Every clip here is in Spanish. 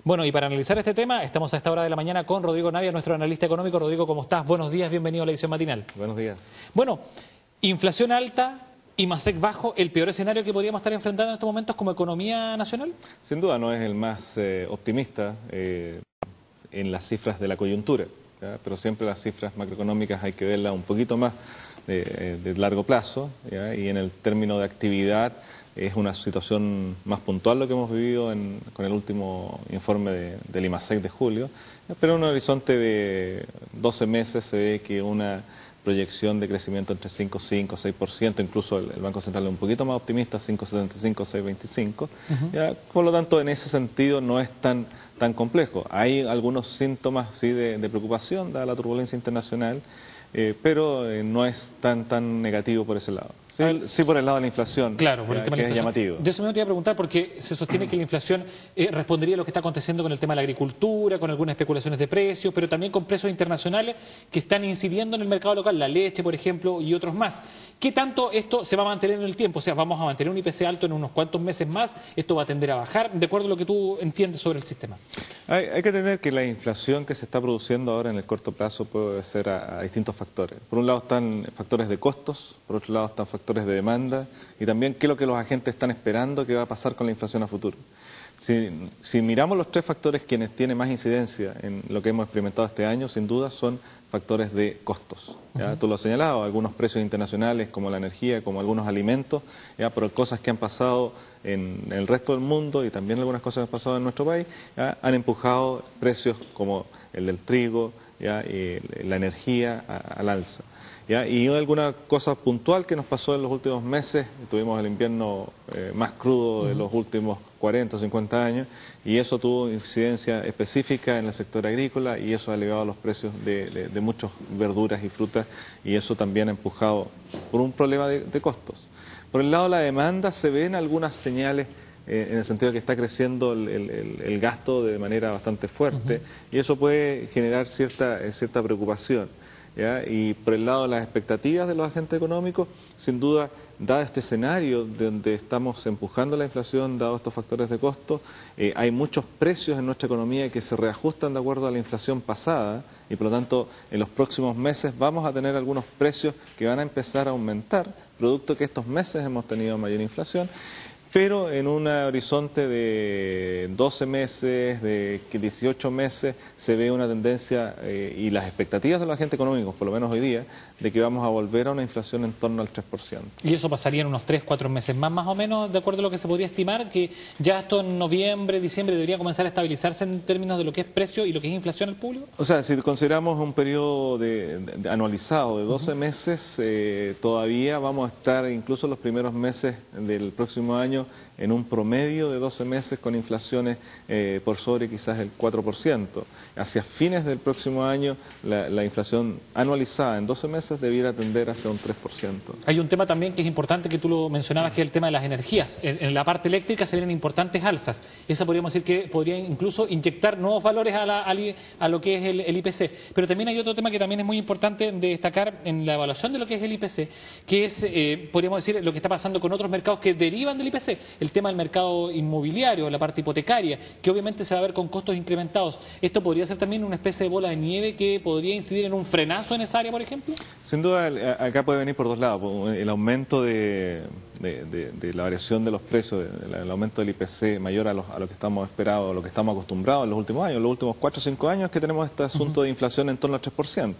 Bueno, y para analizar este tema, estamos a esta hora de la mañana con Rodrigo Navia, nuestro analista económico. Rodrigo, ¿cómo estás? Buenos días, bienvenido a la edición matinal. Buenos días. Bueno, inflación alta y MASEC bajo, ¿el peor escenario que podríamos estar enfrentando en estos momentos como economía nacional? Sin duda no es el más optimista en las cifras de la coyuntura, ¿ya? Pero siempre las cifras macroeconómicas hay que verlas un poquito más de largo plazo, ¿ya? Y en el término de actividad es una situación más puntual lo que hemos vivido con el último informe del IMASEC de julio, ¿ya? Pero en un horizonte de 12 meses se ve que una proyección de crecimiento entre 5,5 y 6%, incluso el Banco Central es un poquito más optimista, 5,75, 6,25. Por lo tanto, en ese sentido no es tan complejo. Hay algunos síntomas sí de preocupación dada la turbulencia internacional, pero no es tan negativo por ese lado. Sí, por el lado de la inflación, claro, por el tema de la inflación. Es llamativo. De eso me te iba a preguntar, porque se sostiene que la inflación respondería a lo que está aconteciendo con el tema de la agricultura, con algunas especulaciones de precios, pero también con precios internacionales que están incidiendo en el mercado local, la leche, por ejemplo, y otros más. ¿Qué tanto esto se va a mantener en el tiempo? O sea, ¿vamos a mantener un IPC alto en unos cuantos meses más? ¿Esto va a tender a bajar? De acuerdo a lo que tú entiendes sobre el sistema. Hay que entender que la inflación que se está produciendo ahora en el corto plazo puede ser a distintos factores. Por un lado están factores de costos, por otro lado están factores de demanda y también qué es lo que los agentes están esperando que va a pasar con la inflación a futuro. Si miramos los tres factores quienes tienen más incidencia en lo que hemos experimentado este año, sin duda son factores de costos. ¿Ya? Tú lo has señalado, algunos precios internacionales como la energía, como algunos alimentos, ¿ya? Por cosas que han pasado en el resto del mundo y también algunas cosas que han pasado en nuestro país, ¿ya? Han empujado precios como el del trigo, ¿ya? Y la energía al alza. ¿Ya? Y alguna cosa puntual que nos pasó en los últimos meses, tuvimos el invierno más crudo de los últimos 40 o 50 años y eso tuvo incidencia específica en el sector agrícola y eso ha elevado los precios de muchas verduras y frutas y eso también ha empujado por un problema de costos. Por el lado de la demanda se ven algunas señales en el sentido de que está creciendo el gasto de manera bastante fuerte y eso puede generar cierta preocupación. ¿Ya? Y por el lado de las expectativas de los agentes económicos, sin duda, dado este escenario donde estamos empujando la inflación, dado estos factores de costo, hay muchos precios en nuestra economía que se reajustan de acuerdo a la inflación pasada y por lo tanto en los próximos meses vamos a tener algunos precios que van a empezar a aumentar, producto que estos meses hemos tenido mayor inflación. Pero en un horizonte de 12 meses, de 18 meses, se ve una tendencia y las expectativas de los agentes económicos, por lo menos hoy día, de que vamos a volver a una inflación en torno al 3%. ¿Y eso pasaría en unos 3, 4 meses más o menos, de acuerdo a lo que se podría estimar, que ya esto en noviembre, diciembre debería comenzar a estabilizarse en términos de lo que es precio y lo que es inflación al público? O sea, si consideramos un periodo anualizado de 12 meses, todavía vamos a estar incluso los primeros meses del próximo año en un promedio de 12 meses con inflaciones por sobre quizás el 4%. Hacia fines del próximo año la inflación anualizada en 12 meses debiera tender hacia un 3%. Hay un tema también que es importante que tú lo mencionabas, que es el tema de las energías. En la parte eléctrica se vienen importantes alzas. Esa podríamos decir que podría incluso inyectar nuevos valores a lo que es el IPC. Pero también hay otro tema que también es muy importante de destacar en la evaluación de lo que es el IPC, que es, podríamos decir, lo que está pasando con otros mercados que derivan del IPC. El tema del mercado inmobiliario, la parte hipotecaria, que obviamente se va a ver con costos incrementados. ¿Esto podría ser también una especie de bola de nieve que podría incidir en un frenazo en esa área, por ejemplo? Sin duda, acá puede venir por dos lados. El aumento de la variación de los precios, el aumento del IPC mayor a lo que estamos esperados, a lo que estamos acostumbrados en los últimos años. En los últimos 4 o 5 años que tenemos este asunto de inflación en torno al 3%.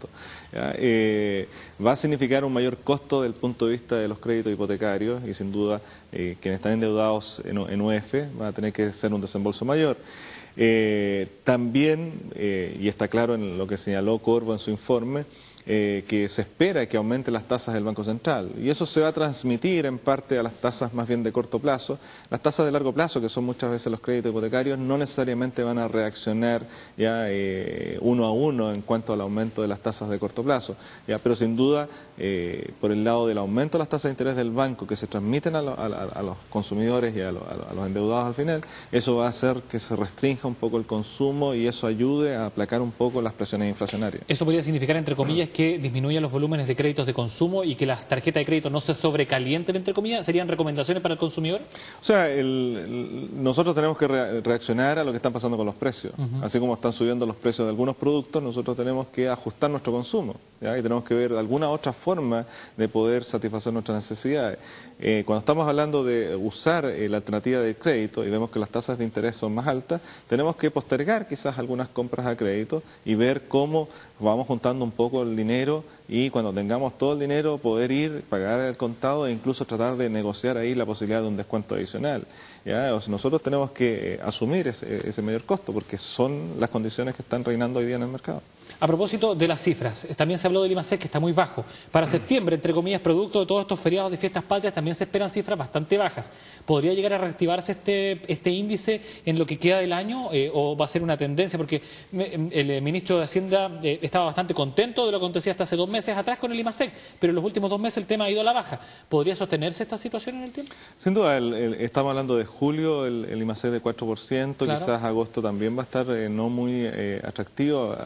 Va a significar un mayor costo desde el punto de vista de los créditos hipotecarios y sin duda quienes están endeudados en UEF van a tener que hacer un desembolso mayor. También, y está claro en lo que señaló Corvo en su informe, que se espera que aumenten las tasas del Banco Central y eso se va a transmitir en parte a las tasas más bien de corto plazo. Las tasas de largo plazo, que son muchas veces los créditos hipotecarios, no necesariamente van a reaccionar ya uno a uno en cuanto al aumento de las tasas de corto plazo, ya, pero sin duda por el lado del aumento de las tasas de interés del banco que se transmiten a los consumidores y a los endeudados al final, eso va a hacer que se restrinja un poco el consumo y eso ayude a aplacar un poco las presiones inflacionarias. Eso podría significar, entre comillas, que disminuyan los volúmenes de créditos de consumo y que las tarjetas de crédito no se sobrecalienten, entre comillas? ¿Serían recomendaciones para el consumidor? O sea, nosotros tenemos que reaccionar a lo que está pasando con los precios. Así como están subiendo los precios de algunos productos, nosotros tenemos que ajustar nuestro consumo, ¿ya? Y tenemos que ver alguna otra forma de poder satisfacer nuestras necesidades. Cuando estamos hablando de usar la alternativa de crédito y vemos que las tasas de interés son más altas, tenemos que postergar quizás algunas compras a crédito y ver cómo vamos juntando un poco el dinero y cuando tengamos todo el dinero poder ir, pagar el contado e incluso tratar de negociar ahí la posibilidad de un descuento adicional, ¿ya? O sea, nosotros tenemos que asumir ese mayor costo porque son las condiciones que están reinando hoy día en el mercado. A propósito de las cifras, también se habló del IMASEC, que está muy bajo. Para septiembre, entre comillas, producto de todos estos feriados de fiestas patrias, también se esperan cifras bastante bajas. ¿Podría llegar a reactivarse este índice en lo que queda del año o va a ser una tendencia? Porque el ministro de Hacienda estaba bastante contento de lo que acontecía hasta hace 2 meses atrás con el IMASEC, pero en los últimos 2 meses el tema ha ido a la baja. ¿Podría sostenerse esta situación en el tiempo? Sin duda, estamos hablando de julio, el IMASEC de 4%, claro. Quizás agosto también va a estar no muy atractivo.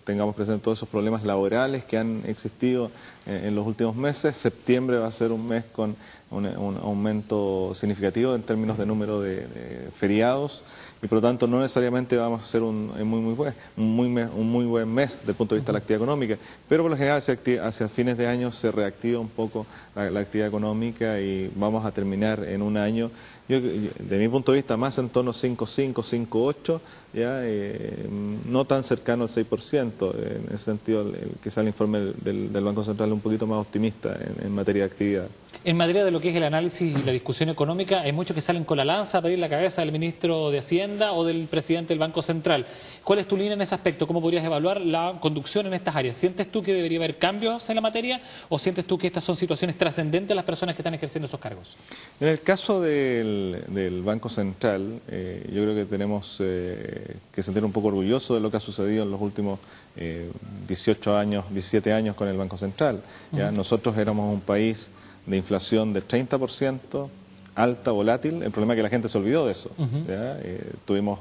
Tengamos presente todos esos problemas laborales que han existido en los últimos meses. Septiembre va a ser un mes con un aumento significativo en términos de número de feriados y por lo tanto no necesariamente vamos a ser un muy buen mes desde el punto de vista de la actividad económica, pero por lo general hacia fines de año se reactiva un poco la actividad económica y vamos a terminar en un año, de mi punto de vista, más en torno a 5,5, 5,8, ya no tan cercano al 6%. En ese sentido, quizá el informe del Banco Central es un poquito más optimista en materia de actividad. En materia de lo que es el análisis y la discusión económica, hay muchos que salen con la lanza a pedir la cabeza del ministro de Hacienda o del presidente del Banco Central. ¿Cuál es tu línea en ese aspecto? ¿Cómo podrías evaluar la conducción en estas áreas? ¿Sientes tú que debería haber cambios en la materia o sientes tú que estas son situaciones trascendentes a las personas que están ejerciendo esos cargos? En el caso del Banco Central, yo creo que tenemos que sentir un poco orgullosos de lo que ha sucedido en los últimos 17 años con el Banco Central. ¿Ya? Nosotros éramos un país de inflación del 30%, alta, volátil. El problema es que la gente se olvidó de eso. ¿Ya? Tuvimos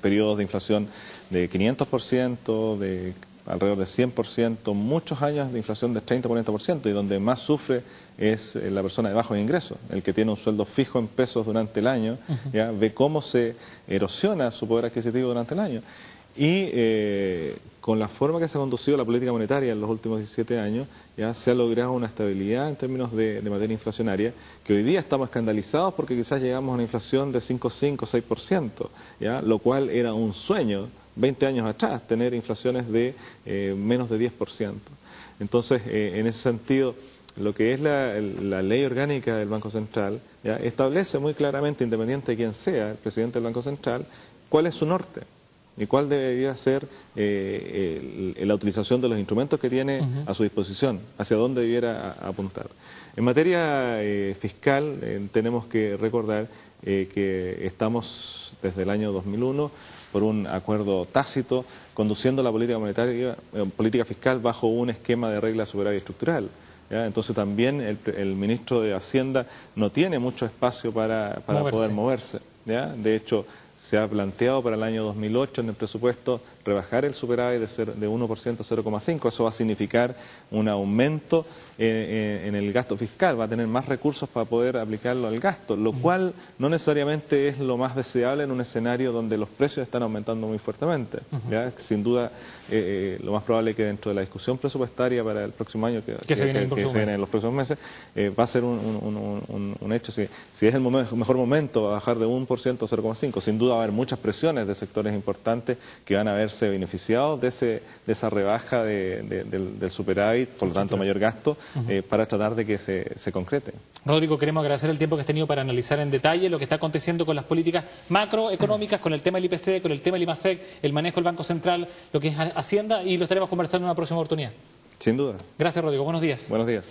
periodos de inflación de 500%, de alrededor de 100%, muchos años de inflación de 30-40%, y donde más sufre es la persona de bajos ingresos, el que tiene un sueldo fijo en pesos durante el año, ¿ya? Ve cómo se erosiona su poder adquisitivo durante el año. Y con la forma que se ha conducido la política monetaria en los últimos 17 años, ya se ha logrado una estabilidad en términos de materia inflacionaria, que hoy día estamos escandalizados porque quizás llegamos a una inflación de 5,5, 6%, ¿ya? Lo cual era un sueño 20 años atrás, tener inflaciones de menos de 10%. Entonces, en ese sentido, lo que es la ley orgánica del Banco Central, ¿ya? Establece muy claramente, independiente de quién sea el presidente del Banco Central, cuál es su norte y cuál debería ser la utilización de los instrumentos que tiene a su disposición, hacia dónde debiera apuntar. En materia fiscal, tenemos que recordar que estamos desde el año 2001 por un acuerdo tácito conduciendo la política monetaria, política fiscal bajo un esquema de regla superávit estructural. ¿Ya? Entonces también el ministro de Hacienda no tiene mucho espacio para poder moverse. ¿Ya? De hecho, se ha planteado para el año 2008 en el presupuesto rebajar el superávit de 1% a 0,5%. Eso va a significar un aumento en el gasto fiscal, va a tener más recursos para poder aplicarlo al gasto, lo cual no necesariamente es lo más deseable en un escenario donde los precios están aumentando muy fuertemente. ¿Ya? Sin duda, lo más probable es que dentro de la discusión presupuestaria para el próximo año, que se viene en los próximos meses, va a ser un hecho. Si es el mejor momento a bajar de 1% a 0,5%, sin duda va a haber muchas presiones de sectores importantes que van a verse beneficiados de esa rebaja del superávit, por lo tanto mayor gasto, para tratar de que se concrete. Rodrigo, queremos agradecer el tiempo que has tenido para analizar en detalle lo que está aconteciendo con las políticas macroeconómicas, con el tema del IPC, con el tema del IMASEC, el manejo del Banco Central, lo que es Hacienda, y lo estaremos conversando en una próxima oportunidad. Sin duda. Gracias, Rodrigo. Buenos días. Buenos días.